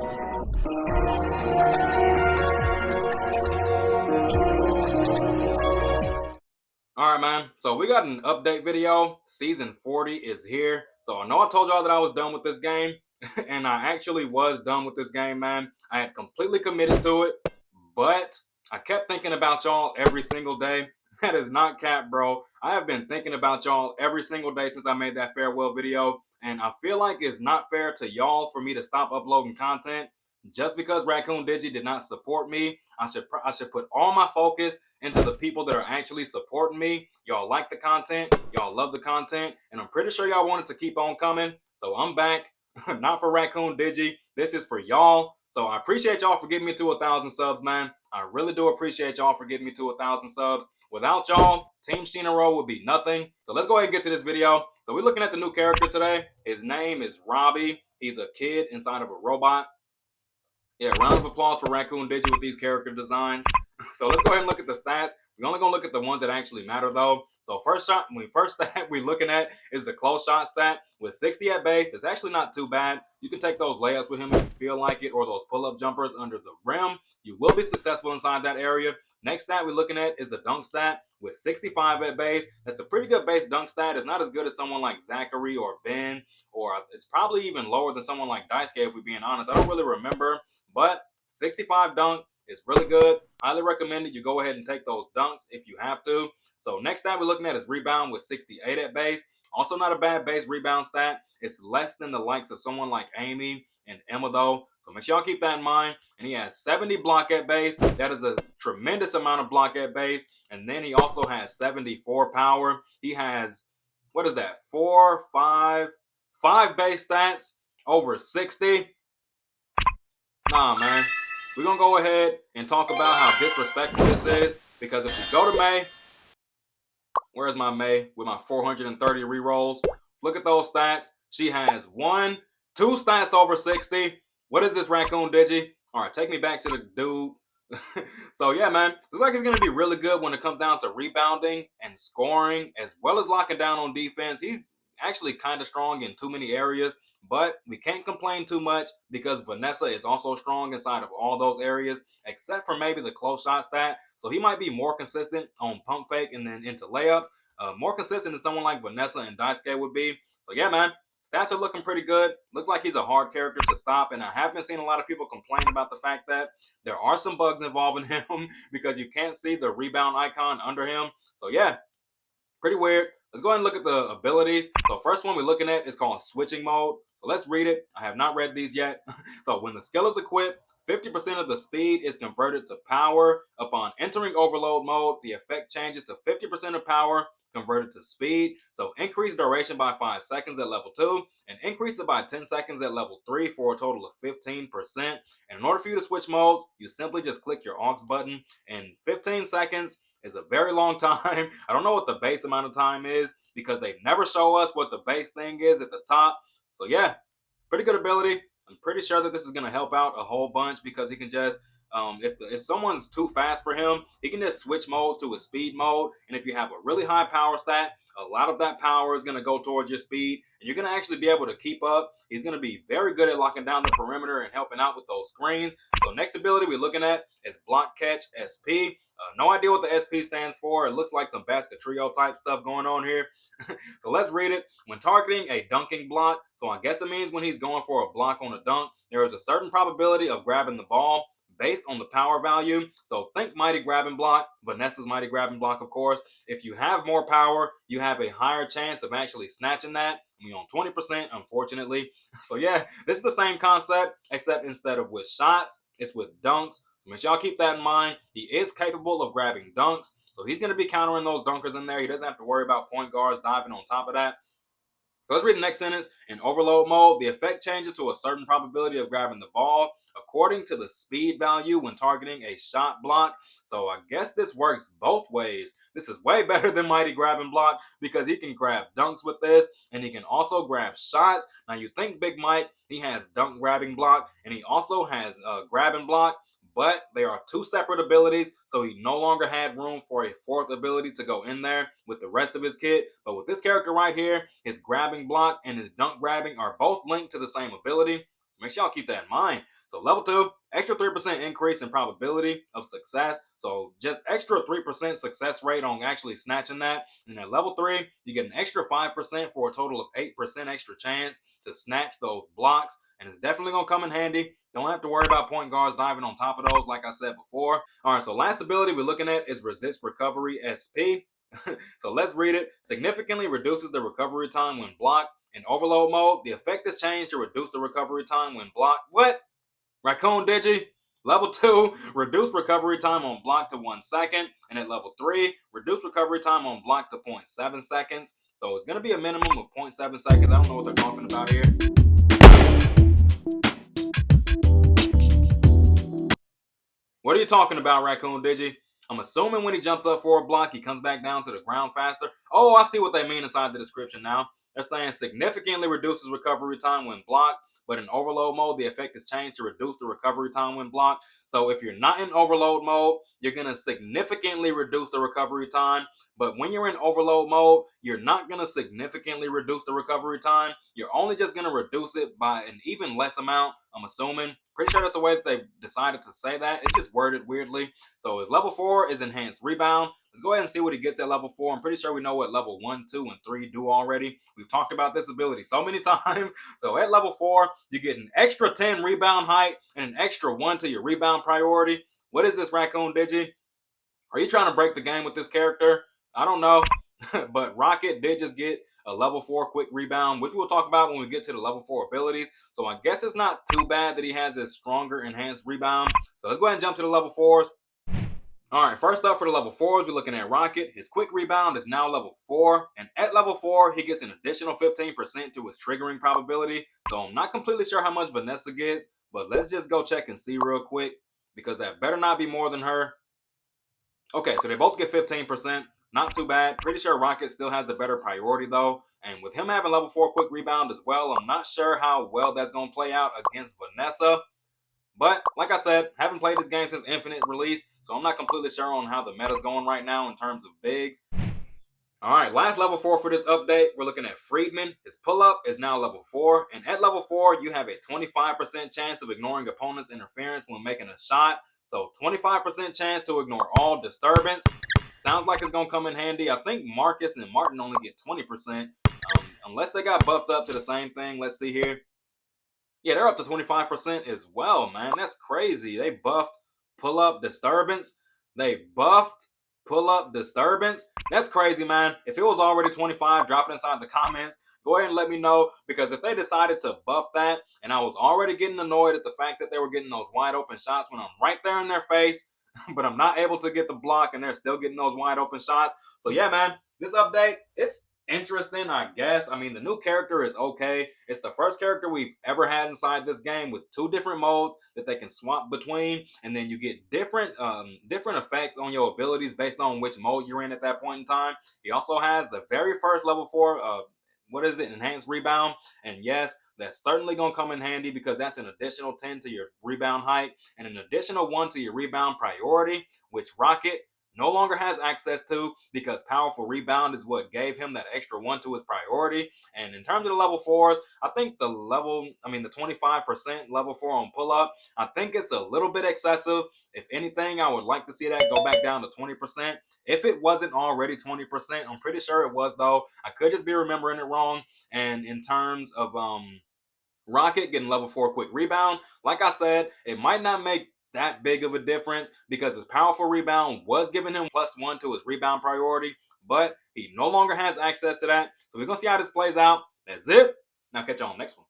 All right, man. So we got an update video. Season 40 is here. So I know I told y'all that I was done with this game, and I actually was done with this game, man. I had completely committed to it, but I kept thinking about y'all every single day. That is not cap, bro. I have been thinking about y'all every single day since I made that farewell video, and I feel like it's not fair to y'all for me to stop uploading content just because Raccoon Digi did not support me. I should put all my focus into the people that are actually supporting me. Y'all like the content, y'all love the content, and I'm pretty sure y'all want it to keep on coming. So I'm back, not for Raccoon Digi. This is for y'all. So I appreciate y'all for getting me to 1,000 subs, man. I really do appreciate y'all for getting me to 1,000 subs. Without y'all, Team Shinaro would be nothing. So let's go ahead and get to this video. So we're looking at the new character today. His name is Robbie. He's a kid inside of a robot. Yeah, round of applause for Raccoon Digi with these character designs. So let's go ahead and look at the stats. We're only gonna look at the ones that actually matter though. So first stat we're looking at is the close shot stat with 60 at base. That's actually not too bad. You can take those layups with him if you feel like it, or those pull-up jumpers under the rim. You will be successful inside that area. Next stat we're looking at is the dunk stat with 65 at base. That's a pretty good base dunk stat. It's not as good as someone like Zachary or Ben, or it's probably even lower than someone like Daisuke if we're being honest. I don't really remember, but 65 dunk is really good. Highly recommended you go ahead and take those dunks if you have to. So next stat we're looking at is rebound with 68 at base. Also not a bad base rebound stat. It's less than the likes of someone like Amy and Emma though. So make sure y'all keep that in mind. And he has 70 block at base. That is a tremendous amount of block at base. And then he also has 74 power. He has, what is that? Five base stats over 60. Nah, man. We're going to go ahead and talk about how disrespectful this is. Because if we go to May, where's my May with my 430 rerolls? Look at those stats. She has two stats over 60. What is this, Raccoon Digi? All right, take me back to the dude. So yeah, man, looks like it's going to be really good when it comes down to rebounding and scoring, as well as locking down on defense. He's actually kind of strong in too many areas, but we can't complain too much because Vanessa is also strong inside of all those areas, except for maybe the close shot stat. So he might be more consistent on pump fake and then into layups, more consistent than someone like Vanessa and Daisuke would be. So yeah, man, stats are looking pretty good. Looks like he's a hard character to stop, and I have been seeing a lot of people complain about the fact that there are some bugs involving him because you can't see the rebound icon under him. So yeah, pretty weird. Let's go ahead and look at the abilities. So first one we're looking at is called switching mode. So let's read it. I have not read these yet. So when the skill is equipped, 50% of the speed is converted to power. Upon entering overload mode, the effect changes to 50% of power converted to speed. So increase duration by 5 seconds at level 2 and increase it by 10 seconds at level 3 for a total of 15%. And in order for you to switch modes, you simply just click your aux button, and 15 seconds is a very long time. I don't know what the base amount of time is because they never show us what the base thing is at the top. So yeah, pretty good ability. I'm pretty sure that this is going to help out a whole bunch because he can just, if someone's too fast for him, he can just switch modes to a speed mode. And if you have a really high power stat, a lot of that power is going to go towards your speed, and you're going to actually be able to keep up. He's going to be very good at locking down the perimeter and helping out with those screens. So next ability we're looking at is Block Catch SP. No idea what the SP stands for. It looks like some basket trio type stuff going on here. So let's read it. When targeting a dunking block, so I guess it means when he's going for a block on a dunk, there is a certain probability of grabbing the ball based on the power value. So think Mighty Grabbing Block, Vanessa's Mighty Grabbing Block, of course. If you have more power, you have a higher chance of actually snatching that. I mean, on 20%, unfortunately. So yeah, this is the same concept, except instead of with shots, it's with dunks. So make sure y'all keep that in mind. He is capable of grabbing dunks, so he's going to be countering those dunkers in there. He doesn't have to worry about point guards diving on top of that. So let's read the next sentence. In overload mode, the effect changes to a certain probability of grabbing the ball according to the speed value when targeting a shot block. So I guess this works both ways. This is way better than Mighty Grabbing Block because he can grab dunks with this, and he can also grab shots. Now you think Big Mike, he has dunk grabbing block, and he also has grabbing block, but they are two separate abilities, so he no longer had room for a fourth ability to go in there with the rest of his kit. But with this character right here, his grabbing block and his dunk grabbing are both linked to the same ability. So make sure y'all keep that in mind. So level 2, extra 3% increase in probability of success. So just extra 3% success rate on actually snatching that. And at level 3, you get an extra 5% for a total of 8% extra chance to snatch those blocks. And it's definitely going to come in handy. Don't have to worry about point guards diving on top of those, like I said before. All right, so last ability we're looking at is Resist Recovery SP. So let's read it. Significantly reduces the recovery time when blocked. In overload mode, the effect is changed to reduce the recovery time when blocked. What? Raccoon Digi? Level 2, reduce recovery time on block to 1 second. And at level 3, reduce recovery time on block to 0.7 seconds. So it's going to be a minimum of 0.7 seconds. I don't know what they're talking about here. What are you talking about, Raccoon Digi? I'm assuming when he jumps up for a block, he comes back down to the ground faster. Oh, I see what they mean inside the description now. They're saying significantly reduces recovery time when blocked, but in overload mode, the effect is changed to reduce the recovery time when blocked. So if you're not in overload mode, you're going to significantly reduce the recovery time. But when you're in overload mode, you're not going to significantly reduce the recovery time. You're only just going to reduce it by an even less amount, I'm assuming. Pretty sure that's the way that they decided to say that. It's just worded weirdly. So his level 4 is Enhanced Rebound. Let's go ahead and see what he gets at level 4. I'm pretty sure we know what level 1, 2, and 3 do already. We've talked about this ability so many times. So at level 4, you get an extra 10 rebound height and an extra 1 to your rebound priority. What is this, Raccoon Digi? Are you trying to break the game with this character? I don't know. But Rocket did just get a level 4 quick rebound, which we'll talk about when we get to the level 4 abilities. So I guess it's not too bad that he has this stronger enhanced rebound. So let's go ahead and jump to the level 4s. All right, first up for the level 4s, we're looking at Rocket. His quick rebound is now level 4. And at level 4, he gets an additional 15% to his triggering probability. So I'm not completely sure how much Vanessa gets, but let's just go check and see real quick, because that better not be more than her. Okay, so they both get 15%. Not too bad. Pretty sure Rocket still has the better priority, though. And with him having level 4 quick rebound as well, I'm not sure how well that's going to play out against Vanessa. But, like I said, haven't played this game since Infinite release, so I'm not completely sure on how the meta's going right now in terms of bigs. All right, last level 4 for this update, we're looking at Friedman. His pull-up is now level 4, and at level 4, you have a 25% chance of ignoring opponent's interference when making a shot. So 25% chance to ignore all disturbance. Sounds like it's going to come in handy. I think Marcus and Martin only get 20%, unless they got buffed up to the same thing. Let's see here. Yeah, they're up to 25% as well, man. That's crazy. They buffed pull-up disturbance. They buffed pull-up disturbance. That's crazy, man. If it was already 25, drop it inside the comments. Go ahead and let me know, because if they decided to buff that, and I was already getting annoyed at the fact that they were getting those wide open shots when I'm right there in their face, but I'm not able to get the block, and they're still getting those wide open shots. So yeah, man, this update, it's interesting, I guess. I mean, the new character is okay. It's the first character we've ever had inside this game with 2 different modes that they can swap between, and then you get different effects on your abilities based on which mode you're in at that point in time. He also has the very first level 4 enhanced rebound, and yes, that's certainly going to come in handy, because that's an additional 10 to your rebound height and an additional 1 to your rebound priority, which Rocket no longer has access to, because powerful rebound is what gave him that extra 1 to his priority. And in terms of the level 4s, I think the 25% level 4 on pull up, I think it's a little bit excessive. If anything, I would like to see that go back down to 20%. If it wasn't already 20%, I'm pretty sure it was, though. I could just be remembering it wrong. And in terms of Rocket getting level 4 quick rebound, like I said, it might not make that big of a difference, because his powerful rebound was giving him +1 to his rebound priority, but he no longer has access to that. So we're going to see how this plays out. That's it. Now catch y'all on the next one.